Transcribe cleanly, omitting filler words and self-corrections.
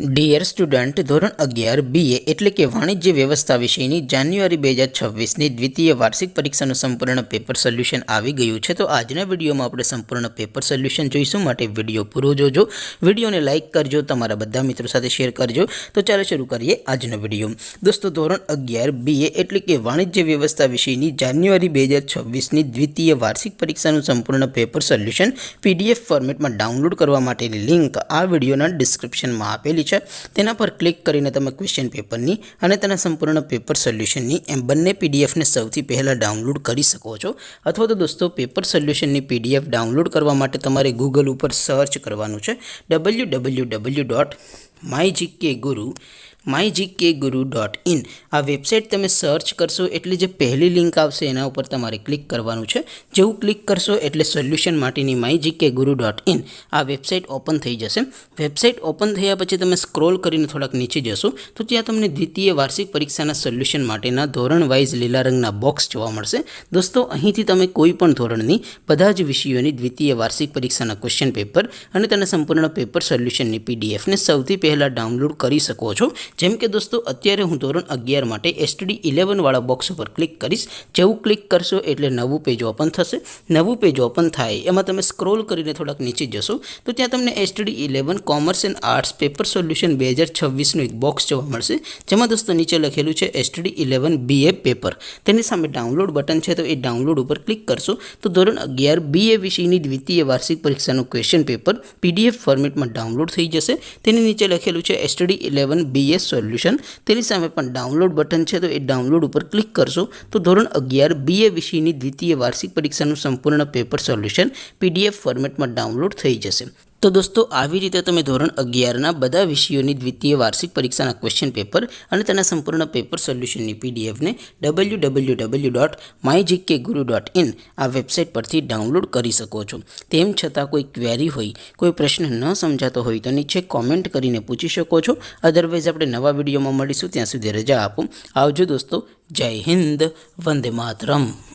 Dear student, ધોરણ 11 BA એટલે કે વાણિજ્ય વ્યવસ્થા વિષયની જાન્યુઆરી 2026ની દ્વિતીય વાર્ષિક પરીક્ષાનું સંપૂર્ણ પેપર સોલ્યુશન આવી ગયું છે. તો આજના વિડીયોમાં આપણે સંપૂર્ણ પેપર સોલ્યુશન જોઈશું. માટે વિડીયો પૂરો જોજો, વિડીયોને લાઇક કરજો, તમારા બધા મિત્રો સાથે શેર કરજો. તો ચાલો શરૂ કરીએ આજનો વિડીયો. દોસ્તો, ધોરણ 11 BA એટલે કે વાણિજ્ય વ્યવસ્થા વિષયની જાન્યુઆરી 2026ની દ્વિતીય વાર્ષિક પરીક્ષાનું સંપૂર્ણ પેપર સોલ્યુશન PDF ફોર્મેટમાં ડાઉનલોડ કરવા માટેની લિંક આ વિડીયોના ડિસ્ક્રિપ્શનમાં આપેલી છે. તેના પર ક્લિક કરીને તમે ક્વેશ્ચન પેપરની અને તેના સંપૂર્ણ પેપર સોલ્યુશનની એમ બંને પીડીએફને સૌથી પહેલાં ડાઉનલોડ કરી શકો છો. અથવા તો દોસ્તો, પેપર સોલ્યુશનની PDF ડાઉનલોડ કરવા માટે તમારે ગૂગલ ઉપર સર્ચ કરવાનું છે www.mygkguru.in. આ વેબસાઇટ તમે સર્ચ કરશો એટલે જે પહેલી લિંક આવશે એના ઉપર તમારે ક્લિક કરવાનું છે. જેવું ક્લિક કરશો એટલે સોલ્યુશન માટેની mygkguru.in આ વેબસાઇટ ઓપન થઈ જશે. વેબસાઇટ ઓપન થયા પછી તમે સ્ક્રોલ કરીને થોડાક નીચે જશો તો ત્યાં તમને દ્વિતીય વાર્ષિક પરીક્ષાના સોલ્યુશન માટેના ધોરણ વાઇઝ લીલા રંગના બોક્સ જોવા મળશે. દોસ્તો, અહીંથી તમે કોઈ પણ ધોરણની બધા જ વિષયોની દ્વિતીય વાર્ષિક પરીક્ષાના ક્વેશ્ચન પેપર અને તેના સંપૂર્ણ પેપર સોલ્યુશનની PDFને સૌથી પહેલાં ડાઉનલોડ કરી શકો છો. જેમ કે દોસ્તો, અત્યારે હું ધોરણ 11 માટે STD 11 વાળા બોક્સ ઉપર ક્લિક કરીશ. જેવું ક્લિક કરશો એટલે નવું પેજ ઓપન થશે. નવું પેજ ઓપન થાય એમાં તમે સ્ક્રોલ કરીને થોડાક નીચે જશો તો ત્યાં તમને STD 11 commerce and arts paper solution 2026નું એક બોક્સ જોવા મળશે. જેમાં દોસ્તો નીચે લખેલું છે STD 11 BA પેપર. તેની સામે ડાઉનલોડ બટન છે, તો એ ડાઉનલોડ ઉપર ક્લિક કરશો તો ધોરણ 11 BA વિષયની દ્વિતીય વાર્ષિક પરીક્ષાનું ક્વેશ્ચન પેપર PDF ફોર્મેટમાં ડાઉનલોડ થઈ જશે. તેની નીચે લખેલું છે STD 11 BA સોલ્યુશન. તેની સામે પણ ડાઉનલોડ બટન છે, તો એ ડાઉનલોડ ઉપર ક્લિક કરશો તો ધોરણ 11 BA વિષયની દ્વિતીય વાર્ષિક પરીક્ષાનું સંપૂર્ણ પેપર સોલ્યુશન PDF ફોર્મેટમાં ડાઉનલોડ થઈ જશે. તો દોસ્તો, આવી રીતે તમે ધોરણ 11ના બધા વિષયોની દ્વિતીય વાર્ષિક પરીક્ષાના ક્વેશ્ચન પેપર અને તેના સંપૂર્ણ પેપર સોલ્યુશનની PDFને www.mygkguru.in આ વેબસાઇટ પરથી ડાઉનલોડ કરી શકો છો. તેમ છતાં કોઈ ક્વેરી હોય, કોઈ પ્રશ્ન ન સમજાતો હોય તો નીચે કોમેન્ટ કરીને પૂછી શકો છો. અધરવાઇઝ આપણે નવા વિડીયોમાં મળીશું. ત્યાં સુધી રજા આપો. આવજો દોસ્તો. જય હિન્દ. વંદે માતરમ.